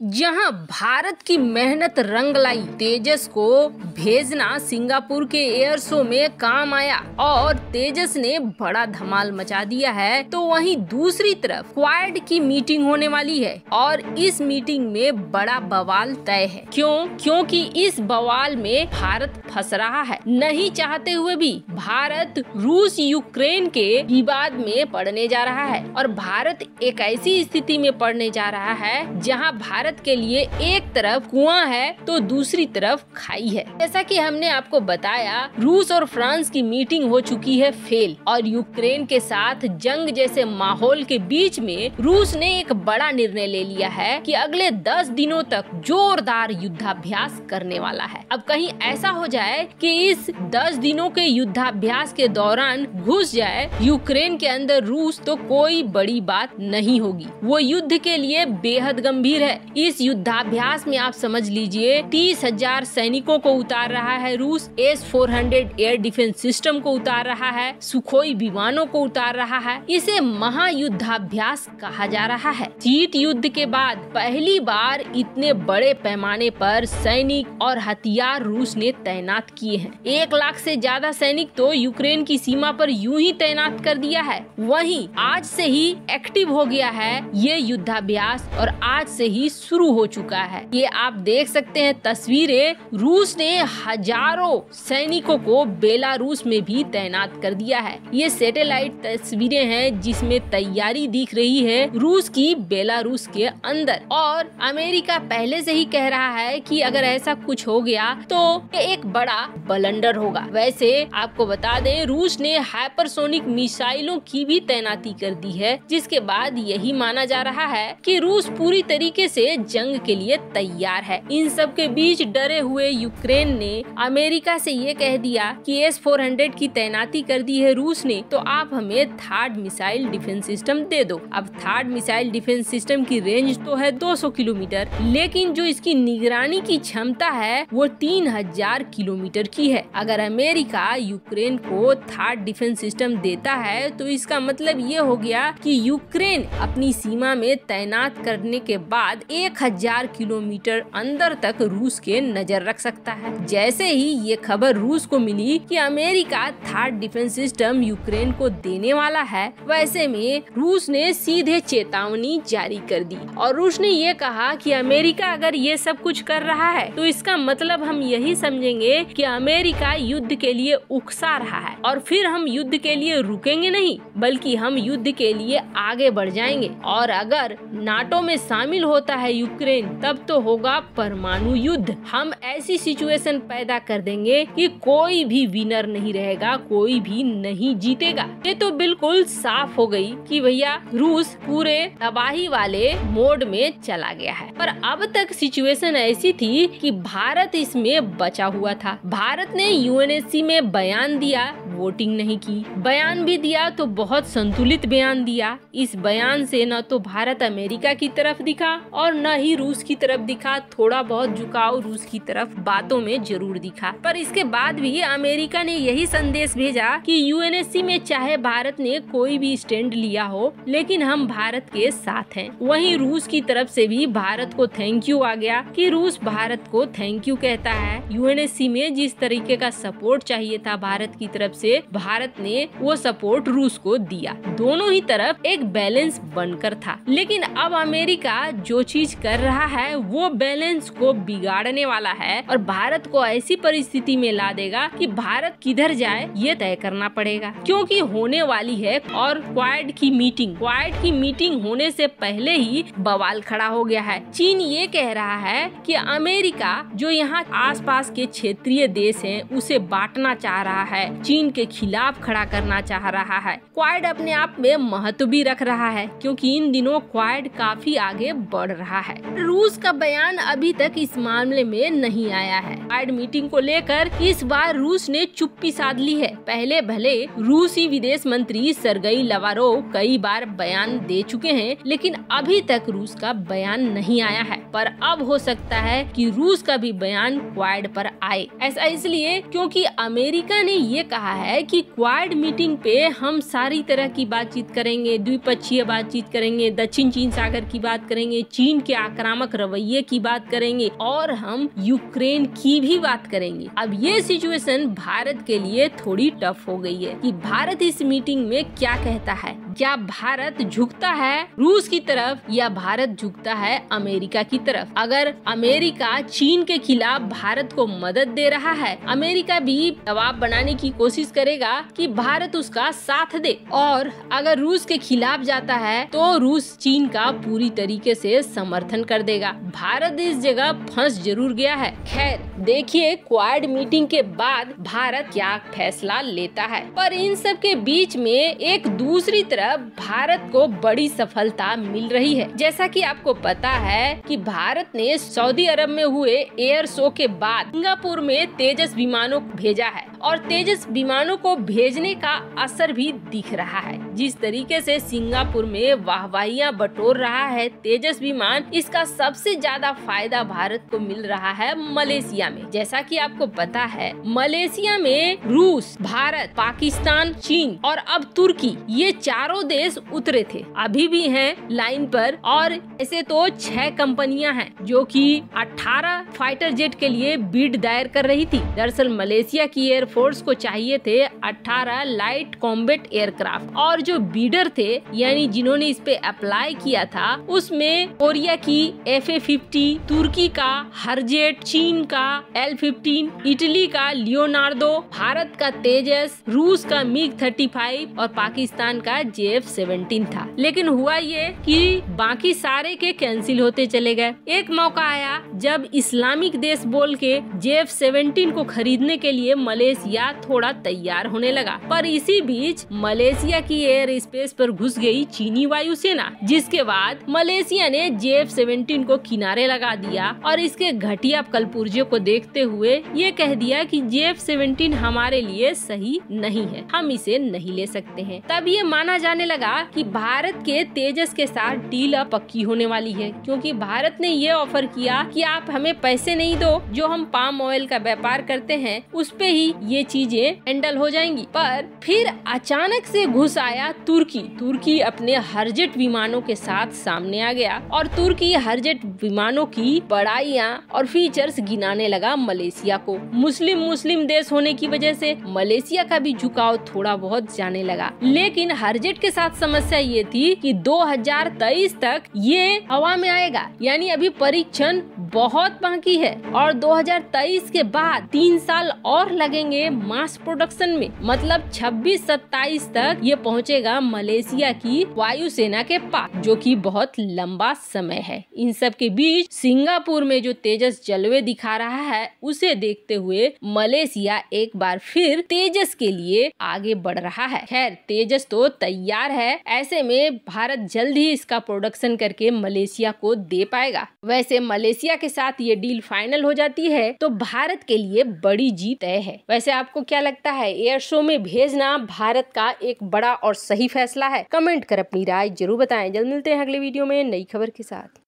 जहां भारत की मेहनत रंग लाई, तेजस को भेजना सिंगापुर के एयर शो में काम आया और तेजस ने बड़ा धमाल मचा दिया है, तो वहीं दूसरी तरफ क्वाड की मीटिंग होने वाली है और इस मीटिंग में बड़ा बवाल तय है। क्योंकि इस बवाल में भारत फंस रहा है। नहीं चाहते हुए भी भारत रूस यूक्रेन के विवाद में पड़ने जा रहा है और भारत एक ऐसी स्थिति में पड़ने जा रहा है जहां भारत के लिए एक तरफ कुआं है तो दूसरी तरफ खाई है। जैसा कि हमने आपको बताया, रूस और फ्रांस की मीटिंग हो चुकी है फेल और यूक्रेन के साथ जंग जैसे माहौल के बीच में रूस ने एक बड़ा निर्णय ले लिया है कि अगले 10 दिनों तक जोरदार युद्धाभ्यास करने वाला है। अब कहीं ऐसा हो जाए कि इस 10 दिनों के युद्धाभ्यास के दौरान घुस जाए यूक्रेन के अंदर रूस, तो कोई बड़ी बात नहीं होगी। वो युद्ध के लिए बेहद गंभीर है। इस युद्धाभ्यास में आप समझ लीजिए 30,000 सैनिकों को उतार रहा है रूस, S-400 एयर डिफेंस सिस्टम को उतार रहा है, सुखोई विमानों को उतार रहा है। इसे महायुद्धाभ्यास कहा जा रहा है। शीत युद्ध के बाद पहली बार इतने बड़े पैमाने पर सैनिक और हथियार रूस ने तैनात किए हैं। 1 लाख से ज्यादा सैनिक तो यूक्रेन की सीमा पर यूं ही तैनात कर दिया है। वहीं आज से ही एक्टिव हो गया है ये युद्धाभ्यास और आज से ही शुरू हो चुका है। ये आप देख सकते हैं तस्वीरें, रूस ने हजारों सैनिकों को बेलारूस में भी तैनात कर दिया है। ये सैटेलाइट तस्वीरें हैं जिसमें तैयारी दिख रही है रूस की बेलारूस के अंदर। और अमेरिका पहले से ही कह रहा है कि अगर ऐसा कुछ हो गया तो ये एक बड़ा ब्लंडर होगा। वैसे आपको बता दें, रूस ने हाइपरसोनिक मिसाइलों की भी तैनाती कर दी है, जिसके बाद यही माना जा रहा है कि रूस पूरी तरीके से जंग के लिए तैयार है। इन सब के बीच डरे हुए यूक्रेन ने अमेरिका से ये कह दिया कि S-400 की तैनाती कर दी है रूस ने, तो आप हमें थर्ड मिसाइल डिफेंस सिस्टम दे दो। अब थर्ड मिसाइल डिफेंस सिस्टम की रेंज तो है 200 किलोमीटर, लेकिन जो इसकी निगरानी की क्षमता है वो 3000 किलोमीटर की है। अगर अमेरिका यूक्रेन को थर्ड डिफेंस सिस्टम देता है तो इसका मतलब ये हो गया कि यूक्रेन अपनी सीमा में तैनात करने के बाद 1000 किलोमीटर अंदर तक रूस के नजर रख सकता है। जैसे ही ये खबर रूस को मिली कि America third defence system Ukraine को देने वाला है, वैसे में रूस ने सीधे चेतावनी जारी कर दी और रूस ने ये कहा कि अमेरिका अगर ये सब कुछ कर रहा है तो इसका मतलब हम यही समझेंगे कि अमेरिका युद्ध के लिए उकसा रहा है और फिर हम युद्ध के लिए रुकेंगे नहीं, बल्कि हम युद्ध के लिए आगे बढ़ जाएंगे। और अगर नाटो में शामिल होता है यूक्रेन, तब तो होगा परमाणु युद्ध। हम ऐसी सिचुएशन पैदा कर देंगे कि कोई भी विनर नहीं रहेगा, कोई भी नहीं जीतेगा। ये तो बिल्कुल साफ हो गई कि भैया रूस पूरे तबाही वाले मोड में चला गया है। पर अब तक सिचुएशन ऐसी थी कि भारत इसमें बचा हुआ था। भारत ने UNSC में बयान दिया, वोटिंग नहीं की। बयान भी दिया तो बहुत संतुलित बयान दिया। इस बयान से न तो भारत अमेरिका की तरफ दिखा और न ही रूस की तरफ दिखा। थोड़ा बहुत झुकाव रूस की तरफ बातों में जरूर दिखा, पर इसके बाद भी अमेरिका ने यही संदेश भेजा कि UNSC में चाहे भारत ने कोई भी स्टैंड लिया हो, लेकिन हम भारत के साथ हैं। वहीं रूस की तरफ से भी भारत को थैंक यू आ गया कि रूस भारत को थैंक यू कहता है। UNSC में जिस तरीके का सपोर्ट चाहिए था भारत की तरफ से, भारत ने वो सपोर्ट रूस को दिया। दोनों ही तरफ एक बैलेंस बनकर था। लेकिन अब अमेरिका जो चीज कर रहा है वो बैलेंस को बिगाड़ने वाला है और भारत को ऐसी परिस्थिति में ला देगा कि भारत किधर जाए ये तय करना पड़ेगा, क्योंकि होने वाली है और क्वाड की मीटिंग होने से पहले ही बवाल खड़ा हो गया है। चीन ये कह रहा है कि अमेरिका जो यहाँ आसपास के क्षेत्रीय देश हैं उसे बांटना चाह रहा है, चीन के खिलाफ खड़ा करना चाह रहा है। क्वाड अपने आप में महत्व भी रख रहा है, क्योंकि इन दिनों क्वाड काफी आगे बढ़ रहा है। रूस का बयान अभी तक इस मामले में नहीं आया है। क्वाड मीटिंग को लेकर इस बार रूस ने चुप्पी साध ली है। पहले भले रूसी विदेश मंत्री सर्गेई लावरोव कई बार बयान दे चुके हैं, लेकिन अभी तक रूस का बयान नहीं आया है। पर अब हो सकता है कि रूस का भी बयान क्वाड पर आए। ऐसा इसलिए क्योंकि अमेरिका ने ये कहा है कि क्वाड मीटिंग पे हम सारी तरह की बातचीत करेंगे, द्विपक्षीय बातचीत करेंगे, दक्षिण चीन सागर की बात करेंगे, चीन के के आक्रामक रवैये की बात करेंगे और हम यूक्रेन की भी बात करेंगे। अब ये सिचुएशन भारत के लिए थोड़ी टफ हो गई है कि भारत इस मीटिंग में क्या कहता है। क्या भारत झुकता है रूस की तरफ या भारत झुकता है अमेरिका की तरफ? अगर अमेरिका चीन के खिलाफ भारत को मदद दे रहा है, अमेरिका भी दबाव बनाने की कोशिश करेगा कि भारत उसका साथ दे, और अगर रूस के खिलाफ जाता है तो रूस चीन का पूरी तरीके से समर्थन कर देगा। भारत इस जगह फंस जरूर गया है। खैर देखिए क्वाड मीटिंग के बाद भारत क्या फैसला लेता है। पर इन सब के बीच में एक दूसरी तरफ भारत को बड़ी सफलता मिल रही है। जैसा कि आपको पता है कि भारत ने सऊदी अरब में हुए एयर शो के बाद सिंगापुर में तेजस विमानों को भेजा है और तेजस विमानों को भेजने का असर भी दिख रहा है। जिस तरीके से सिंगापुर में वाहवाहियां बटोर रहा है तेजस विमान, इसका सबसे ज्यादा फायदा भारत को मिल रहा है मलेशिया में। जैसा कि आपको पता है मलेशिया में रूस, भारत, पाकिस्तान, चीन और अब तुर्की, ये चारों देश उतरे थे, अभी भी हैं लाइन पर। और ऐसे तो 6 कंपनियां हैं जो कि 18 फाइटर जेट के लिए बिड दायर कर रही थी। दरअसल मलेशिया की एयरफोर्स को चाहिए थे 18 लाइट कॉम्बैट एयरक्राफ्ट, और जो बीडर थे यानी जिन्होंने इस पे अप्लाई किया था उसमें कोरिया की FA-50, तुर्की का हरजेट, चीन का L-15, इटली का लियोनार्डो, भारत का तेजस, रूस का MiG-35 और पाकिस्तान का JF-17 था। लेकिन हुआ ये कि बाकी सारे के कैंसिल होते चले गए। एक मौका आया जब इस्लामिक देश बोल के JF-17 को खरीदने के लिए मलेशिया थोड़ा तैयार होने लगा, पर इसी बीच मलेशिया की एयर स्पेस पर घुस गई चीनी वायुसेना, जिसके बाद मलेशिया ने JF-17 को किनारे लगा दिया और इसके घटिया कलपुर्जों को देखते हुए ये कह दिया कि JF-17 हमारे लिए सही नहीं है, हम इसे नहीं ले सकते हैं। तब ये माना जाने लगा कि भारत के तेजस के साथ डील अब पक्की होने वाली है, क्योंकि भारत ने ये ऑफर किया कि आप हमें पैसे नहीं दो, जो हम पाम ऑयल का व्यापार करते हैं उस पे ही ये चीजें हैंडल हो जाएंगी। पर फिर अचानक से घुस आया तुर्की अपने हरजेट विमानों के साथ सामने आ गया और तुर्की हरजेट विमानों की बड़ाइयां और फीचर्स गिनाने लगा मलेशिया को। मुस्लिम देश होने की वजह से मलेशिया का भी झुकाव थोड़ा बहुत जाने लगा। लेकिन हरजेट के साथ समस्या ये थी कि 2023 तक ये हवा में आएगा, यानी अभी परीक्षण बहुत बाकी है और 2023 के बाद 3 साल और लगेंगे मास प्रोडक्शन में। मतलब 26-27 तक ये पहुंचेगा मलेशिया की वायुसेना के पास, जो कि बहुत लंबा समय है। इन सब के बीच सिंगापुर में जो तेजस जलवे दिखा रहा है उसे देखते हुए मलेशिया एक बार फिर तेजस के लिए आगे बढ़ रहा है। खैर तेजस तो तैयार है, ऐसे में भारत जल्द ही इसका प्रोडक्शन करके मलेशिया को दे पाएगा। वैसे मलेशिया के साथ ये डील फाइनल हो जाती है तो भारत के लिए बड़ी जीत तय है। वैसे आपको क्या लगता है, एयर शो में भेजना भारत का एक बड़ा और सही फैसला है? कमेंट कर अपनी राय जरूर बताएं। जल्द मिलते हैं अगले वीडियो में नई खबर के साथ।